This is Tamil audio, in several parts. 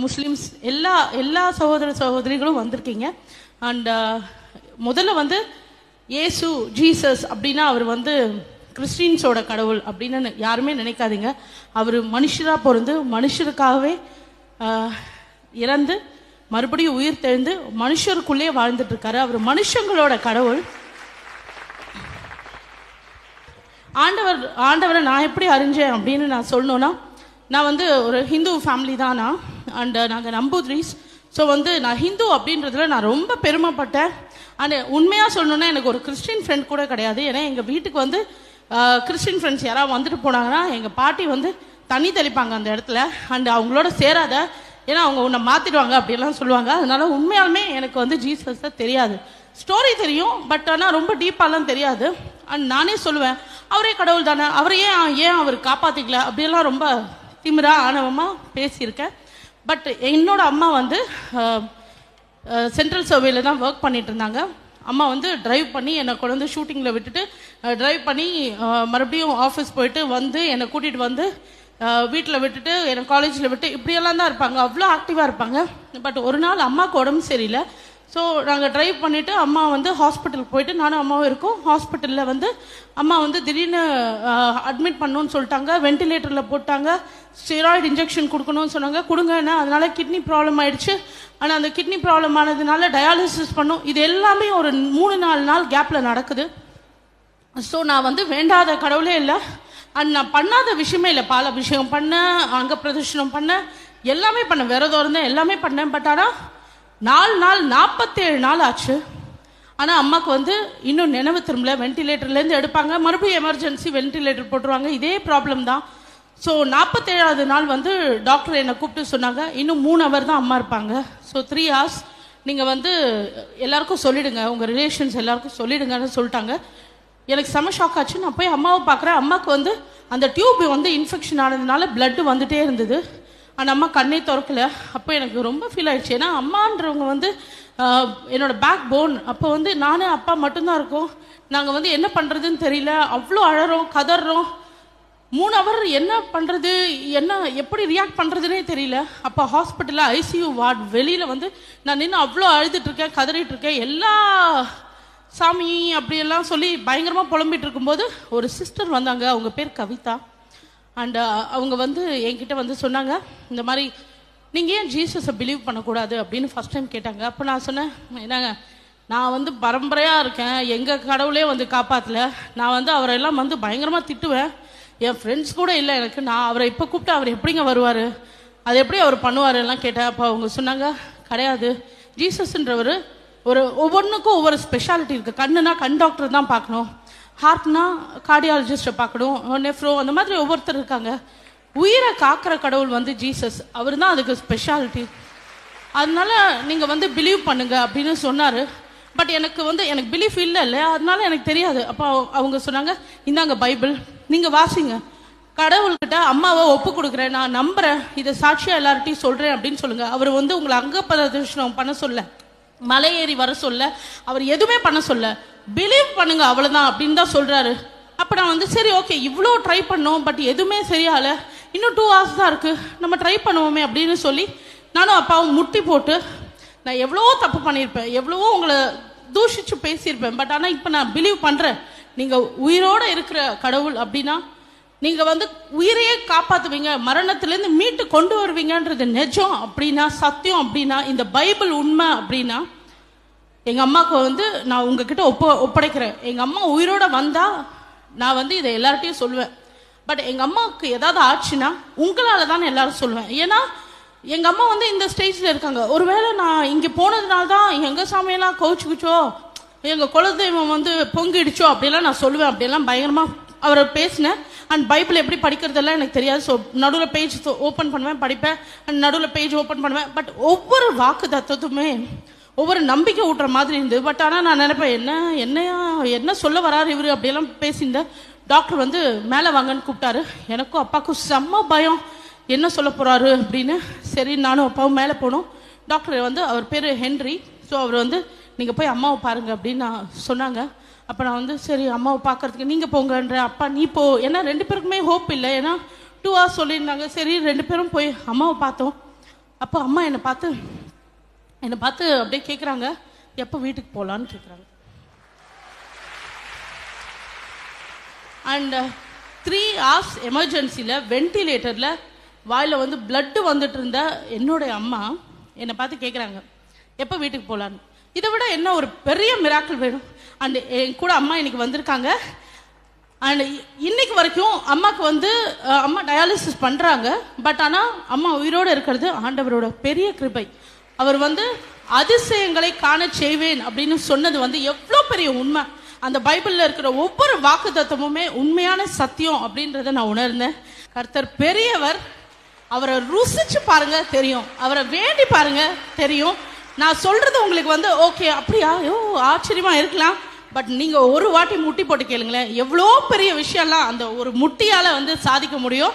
முஸ்லிம்ஸ் எல்லா எல்லா சகோதர சகோதரிகளும் வந்திருக்கீங்க. அண்ட் முதல்ல வந்து ஏசு ஜீசஸ் அப்படின்னா அவர் வந்து கிறிஸ்டின்ஸோட கடவுள் அப்படின்னு யாருமே நினைக்காதீங்க. அவர் மனுஷராக பிறந்து மனுஷருக்காகவே இறந்து மறுபடியும் உயிர் தெழுந்து மனுஷருக்குள்ளே வாழ்ந்துட்டு இருக்காரு. அவர் மனுஷங்களோட கடவுள். ஆண்டவரை நான் எப்படி அறிஞ்சேன் அப்படின்னு நான் சொல்லணும்னா, நான் வந்து ஒரு ஹிந்து ஃபேமிலி தான் நான். அண்ட் நாங்கள் நம்பூத்ரிஸ். ஸோ வந்து நான் ஹிந்து அப்படின்றதுல நான் ரொம்ப பெருமைப்பட்டேன். அண்ட் உண்மையாக சொல்லணுன்னா எனக்கு ஒரு கிறிஸ்டின் ஃப்ரெண்ட் கூட கிடையாது. ஏன்னா எங்கள் வீட்டுக்கு வந்து கிறிஸ்டின் ஃப்ரெண்ட்ஸ் யாராவது வந்துட்டு போனாங்கன்னா எங்கள் பாட்டி வந்து தண்ணி தெளிப்பாங்க அந்த இடத்துல. அண்ட் அவங்களோட சேராத, ஏன்னா அவங்க உன்னை மாற்றிடுவாங்க அப்படிலாம் சொல்லுவாங்க. அதனால உண்மையாலுமே எனக்கு வந்து ஜீசஸ் தெரியாது. ஸ்டோரி தெரியும், பட் ஆனால் ரொம்ப டீப்பாலாம் தெரியாது. அண்ட் நானே சொல்லுவேன், அவரே கடவுள் தானே, அவரை ஏன் அவர் காப்பாற்றிக்கல அப்படியெல்லாம் ரொம்ப திமிரா ஆணவமாக பேசியிருக்கேன். பட் என்னோட அம்மா வந்து சென்ட்ரல் சர்வேல தான் ஒர்க் பண்ணிட்டு இருந்தாங்க. அம்மா வந்து டிரைவ் பண்ணி என்னை கொண்டு வந்து ஷூட்டிங்கில் விட்டுட்டு டிரைவ் பண்ணி மறுபடியும் ஆஃபீஸ் போயிட்டு வந்து என்னை கூட்டிகிட்டு வந்து வீட்டில் விட்டுட்டு என்னை காலேஜில் விட்டு இப்படியெல்லாம் தான் இருப்பாங்க. அவ்வளோ ஆக்டிவாக இருப்பாங்க. பட் ஒரு நாள் அம்மாவுக்கு உடம்பு சரியில்லை. ஸோ நாங்கள் ட்ரைவ் பண்ணிவிட்டு அம்மா வந்து ஹாஸ்பிட்டலுக்கு போயிட்டு நானும் அம்மாவும் இருக்கோம். ஹாஸ்பிட்டலில் வந்து அம்மா வந்து திடீர்னு அட்மிட் பண்ணணும்னு சொல்லிட்டாங்க. வென்டிலேட்டரில் போட்டாங்க. ஸ்டெராய்டு இன்ஜெக்ஷன் கொடுக்கணும்னு சொன்னாங்க. கொடுங்கன்னா அதனால கிட்னி ப்ராப்ளம் ஆயிடுச்சு. ஆனால் அந்த கிட்னி ப்ராப்ளம் ஆனதுனால டயாலிசிஸ் பண்ணும். இது எல்லாமே ஒரு 3-4 நாள் கேப்பில் நடக்குது. ஸோ நான் வந்து வேண்டாத கடவுளே இல்லை. அண்ட் நான் பண்ணாத விஷயமே இல்லை. பால் அபிஷேகம் பண்ணேன், அங்க பிரதர்ஷனம் பண்ணேன், எல்லாமே பண்ணேன், விரதம் இருந்தேன், எல்லாமே பண்ணேன். பட் ஆனால் 47 நாள் ஆச்சு. ஆனால் அம்மாவுக்கு வந்து இன்னும் நினைவு திரும்பல. வென்டிலேட்டர்லேருந்து எடுப்பாங்க, மறுபடியும் எமர்ஜென்சி வென்டிலேட்டர் போட்டுருவாங்க. இதே ப்ராப்ளம் தான். ஸோ 47வது நாள் வந்து டாக்டர் என்னை கூப்பிட்டு சொன்னாங்க, இன்னும் 3 hour தான் அம்மா இருப்பாங்க. ஸோ 3 hours நீங்கள் வந்து எல்லாருக்கும் சொல்லிடுங்க, உங்கள் ரிலேஷன்ஸ் எல்லாருக்கும் சொல்லிடுங்கன்னு சொல்லிட்டாங்க. எனக்கு செம ஷாக் ஆச்சு. நான் போய் அம்மாவை பார்க்குறேன். அம்மாவுக்கு வந்து அந்த டியூப் வந்து இன்ஃபெக்ஷன் ஆனதுனால பிளட்டு வந்துட்டே இருந்தது. ஆனால் அம்மா கண்ணே திறக்கல. அப்போ எனக்கு ரொம்ப ஃபீல் ஆயிடுச்சு. ஏன்னா அம்மான்றவங்க வந்து என்னோட பேக் போன். அப்போ வந்து நானே அப்பா மட்டும்தான் இருக்கோம். நாங்கள் வந்து என்ன பண்ணுறதுன்னு தெரியல. அவ்வளோ அழறோம், கதறோம். 3 hour என்ன பண்ணுறது, என்ன எப்படி ரியாக்ட் பண்ணுறதுனே தெரியல. அப்போ ஹாஸ்பிட்டலில் ஐசியூ வார்டு வெளியில் வந்து நான் நின்று அவ்வளோ அழுதுட்டுருக்கேன், கதறிட்டு இருக்கேன். எல்லா சாமி அப்படியெல்லாம் சொல்லி பயங்கரமாக புலம்பிட்டு இருக்கும்போது ஒரு சிஸ்டர் வந்தாங்க. அவங்க பேர் கவிதா. அண்ட் அவங்க வந்து என்கிட்ட வந்து சொன்னாங்க, இந்த மாதிரி நீங்கள் ஏன் ஜீசஸை பிலீவ் பண்ணக்கூடாது அப்படின்னு ஃபஸ்ட் டைம் கேட்டாங்க. அப்போ நான் சொன்னேன், என்னங்க நான் வந்து பரம்பரையாக இருக்கேன், எங்கள் கடவுளே வந்து காப்பாற்றல. நான் வந்து அவரெல்லாம் வந்து பயங்கரமாக திட்டுவேன். என் ஃப்ரெண்ட்ஸ் கூட இல்லை எனக்கு. நான் அவரை இப்போ கூப்பிட்டு அவர் எப்படிங்க வருவார், அது எப்படி அவர் பண்ணுவார் எல்லாம் கேட்டேன். அப்போ அவங்க சொன்னாங்க, கிடையாது, ஜீசஸ்ன்றவர் ஒவ்வொன்றுக்கும் ஒவ்வொரு ஸ்பெஷாலிட்டி இருக்குது. கண்ணுனா கண் டாக்டர் தான் பார்க்கணும், ஹார்ட்னா கார்டியாலஜிஸ்ட்டை பார்க்கணும், நெஃப்ரோ, அந்த மாதிரி ஒவ்வொருத்தர் இருக்காங்க. உயிரை காக்கிற கடவுள் வந்து ஜீசஸ், அவர் தான் அதுக்கு ஸ்பெஷாலிட்டி. அதனால நீங்கள் வந்து பிலீவ் பண்ணுங்க அப்படின்னு சொன்னார். பட் எனக்கு பிலீஃப் இல்லை, அதனால எனக்கு தெரியாது. அப்போ அவங்க சொன்னாங்க, இந்தாங்க பைபிள், நீங்கள் வாசிங்க, கடவுள்கிட்ட அம்மாவை ஒப்பு கொடுக்குறேன், நான் நம்புகிறேன், இதை சாட்சியாக எல்லார்ட்டையும் சொல்கிறேன் அப்படின்னு சொல்லுங்க. அவர் வந்து உங்களை அங்க பிரதர்ஷனம் பண்ண சொல்ல, மலை ஏறி வர சொல்ல, அவர் எதுவுமே பண்ண சொல்ல, பிலீவ் பண்ணுங்க அவ்வளோதான் அப்படின்னு தான் சொல்கிறாரு. அப்போ நான் வந்து சரி ஓகே, இவ்வளோ ட்ரை பண்ணோம், பட் எதுவுமே சரியால, இன்னும் 2 hours தான் இருக்குது, நம்ம ட்ரை பண்ணுவோமே அப்படின்னு சொல்லி நானும் அப்பாவும் முட்டி போட்டு, நான் எவ்வளவோ தப்பு பண்ணியிருப்பேன், எவ்வளவோ உங்களை தூஷிச்சு பேசியிருப்பேன். பட் ஆனால் இப்போ நான் பிலீவ் பண்ணுறேன், நீங்கள் உயிரோடு இருக்கிற கடவுள் அப்படின்னா நீங்கள் வந்து உயிரையே காப்பாற்றுவீங்க, மரணத்துலேருந்து மீட்டு கொண்டு வருவீங்கன்றது நிஜம் அப்படின்னா, சத்தியம் அப்படின்னா, இந்த பைபிள் உண்மை அப்படின்னா, எங்கள் அம்மாவுக்கு வந்து நான் உங்ககிட்ட ஒப்படைக்கிறேன். எங்கள் அம்மா உயிரோட வந்தால் நான் வந்து இதை எல்லார்ட்டையும் சொல்லுவேன். பட் எங்கள் அம்மாவுக்கு ஏதாவது ஆச்சுன்னா உங்களால் தான் எல்லாரும் சொல்லுவேன். ஏன்னா எங்கள் அம்மா வந்து இந்த ஸ்டேஜில் இருக்காங்க. ஒருவேளை நான் இங்கே போனதுனால தான் எங்கள் சாமியெல்லாம் கவுச்சுக்குச்சோ, எங்கள் குலதெய்வம் வந்து பொங்கிடுச்சோ அப்படிலாம் நான் சொல்லுவேன். அப்படியெல்லாம் பயங்கரமாக அவரை பேசினேன். அண்ட் பைபிள் எப்படி படிக்கிறதெல்லாம் எனக்கு தெரியாது. ஸோ நடுவில் பேஜ் ஓப்பன் பண்ணுவேன், படிப்பேன், அண்ட் நடுவில் பேஜ் ஓப்பன் பண்ணுவேன். பட் ஒவ்வொரு வாக்கு தத்துவத்துமே ஒவ்வொரு நம்பிக்கை ஊட்டுற மாதிரி இருந்தது. பட் ஆனால் நான் நினைப்பேன், என்ன சொல்ல வராரு இவர் அப்படியெல்லாம் பேசியிருந்தேன். டாக்டர் வந்து மேலே வாங்கன்னு கூப்பிட்டாரு. எனக்கும் அப்பாவுக்கும் செம்ம பயம், என்ன சொல்ல போகிறாரு அப்படின்னு. சரி நானும் அப்பாவும் மேலே போனோம். டாக்டர் வந்து அவர் பேர் ஹென்ரி. ஸோ அவர் வந்து நீங்கள் போய் அம்மாவை பாருங்கள் அப்படின்னு நான் சொன்னாங்க. அப்போ நான் வந்து சரி அம்மாவை பார்க்கறதுக்கு நீங்கள் போங்கன்ற. அப்பா நீ போ, ஏன்னா 2 பேருக்குமே ஹோப் இல்லை, ஏன்னா 2 hours சொல்லியிருந்தாங்க. சரி 2 பேரும் போய் அம்மாவை பார்த்தோம். அப்போ அம்மா என்னை பார்த்து அப்படியே கேட்குறாங்க, எப்போ வீட்டுக்கு போகலான்னு கேட்குறாங்க. அண்ட் 3 hours எமர்ஜென்சியில் வென்டிலேட்டரில் வாயில் வந்து பிளட்டு வந்துட்டு இருந்த என்னுடைய அம்மா என்னை பார்த்து கேட்குறாங்க, எப்போ வீட்டுக்கு போகலான்னு. இதை விட என்ன ஒரு பெரிய மிராக்கிள் வேணும்? அண்ட் என் கூட அம்மா இன்னைக்கு வந்திருக்காங்க. அண்ட் இன்னைக்கு வரைக்கும் அம்மாவுக்கு வந்து அம்மா டயாலிசிஸ் பண்ணுறாங்க. பட் ஆனால் அம்மா உயிரோடு இருக்கிறது ஆண்டவரோட பெரிய கிருபை. அவர் வந்து அதிசயங்களை காண செய்வேன் அப்படின்னு சொன்னது வந்து எவ்வளோ பெரிய உண்மை. அந்த பைபிளில் இருக்கிற ஒவ்வொரு வாக்குத்தத்தமுமே உண்மையான சத்தியம் அப்படின்றத நான் உணர்ந்தேன். கர்த்தர் பெரியவர். அவரை ருசிச்சு பாருங்க தெரியும், அவரை வேண்டி பாருங்க தெரியும். நான் சொல்றது உங்களுக்கு வந்து ஓகே அப்படியா ஆச்சரியமா இருக்கலாம். பட் நீங்க ஒரு வாட்டி முட்டி போட்டு கேளுங்களேன், எவ்வளோ பெரிய விஷயம்லாம் அந்த ஒரு முட்டியால வந்து சாதிக்க முடியும்.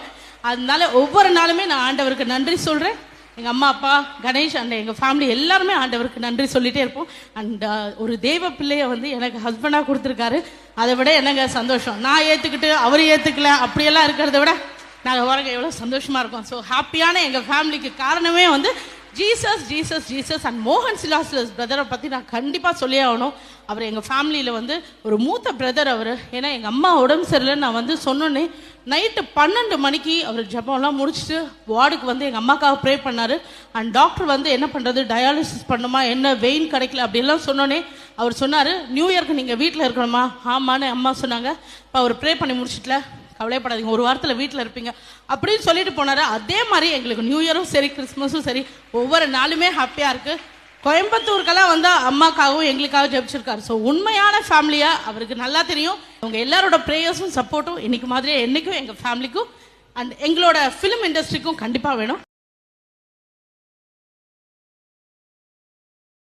அதனால ஒவ்வொரு நாளுமே நான் ஆண்டவருக்கு நன்றி சொல்றேன். எங்கள் அம்மா அப்பா கணேஷ் அண்ட் எங்கள் ஃபேமிலி எல்லாருமே ஆண்டவருக்கு நன்றி சொல்லிகிட்டே இருப்போம். அண்ட் ஒரு தெய்வ பிள்ளையை வந்து எனக்கு ஹஸ்பண்டாக கொடுத்துருக்காரு. அதை விட என்னங்க சந்தோஷம். நான் ஏற்றுக்கிட்டு அவர் ஏற்றுக்கல அப்படியெல்லாம் இருக்கிறத விட நாங்கள் வரங்க எவ்வளோ சந்தோஷமாக இருக்கோம். ஸோ ஹாப்பியான எங்கள் ஃபேமிலிக்கு காரணமே வந்து ஜீசஸ் ஜீசஸ் ஜீசஸ். அண்ட் மோகன் சிலாசிலஸ் பிரதரை பற்றி நான் கண்டிப்பாக சொல்லி ஆகணும். அவர் எங்கள் ஃபேமிலியில் வந்து ஒரு மூத்த பிரதர் அவர். ஏன்னா எங்கள் அம்மா உடம்பு சரியில்லை நான் வந்து சொன்னோன்னே நைட்டு 12 மணிக்கு அவர் ஜபம்லாம் முடிச்சுட்டு வார்டுக்கு வந்து எங்கள் அம்மாக்காக ப்ரே பண்ணார். அண்ட் டாக்டர் வந்து என்ன பண்ணுறது, டயாலிசிஸ் பண்ணுமா, என்ன வெயின் கிடைக்கல அப்படிலாம் சொன்னோன்னே அவர் சொன்னார், நியூ இயர்க்கு நீங்கள் வீட்டில் இருக்கணுமா? ஆமான்னு அம்மா சொன்னாங்க. இப்போ அவர் ப்ரே பண்ணி முடிச்சிட்டல, கவலைப்படாதீங்க, ஒரு வாரத்தில் வீட்டில் இருப்பீங்க அப்படின்னு சொல்லிட்டு போனார். அதே மாதிரி எங்களுக்கு நியூ இயரும் சரி கிறிஸ்மஸும் சரி ஒவ்வொரு நாளுமே ஹாப்பியாக இருக்குது. கோயம்புத்தூருக்கெல்லாம் வந்து அம்மாக்காகவும் எங்களுக்காக ஜெபிச்சிருக்காரு. ஸோ உண்மையான ஃபேமிலியாக அவருக்கு நல்லா தெரியும். அவங்க எல்லாரோட ப்ரேயர்ஸும் சப்போர்ட்டும் இன்னைக்கு மாதிரியே என்றைக்கும் எங்கள் ஃபேமிலிக்கும் அண்ட் எங்களோட ஃபிலிம் இண்டஸ்ட்ரிக்கும் கண்டிப்பாக வேணும்.